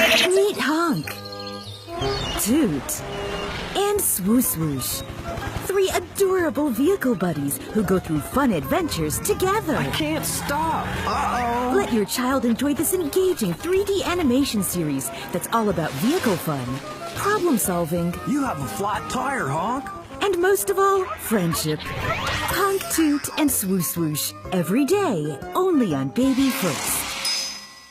Meet Honk, Toot, and Swo-Swoosh. 3 adorable vehicle buddies who go through fun adventures together. I can't stop. Uh-oh. Let your child enjoy this engaging 3D animation series that's all about vehicle fun, problem solving, You have a flat tire, Honk. and most of all, friendship. Honk, Toot, and Swo-Swoosh every day, only on Baby First.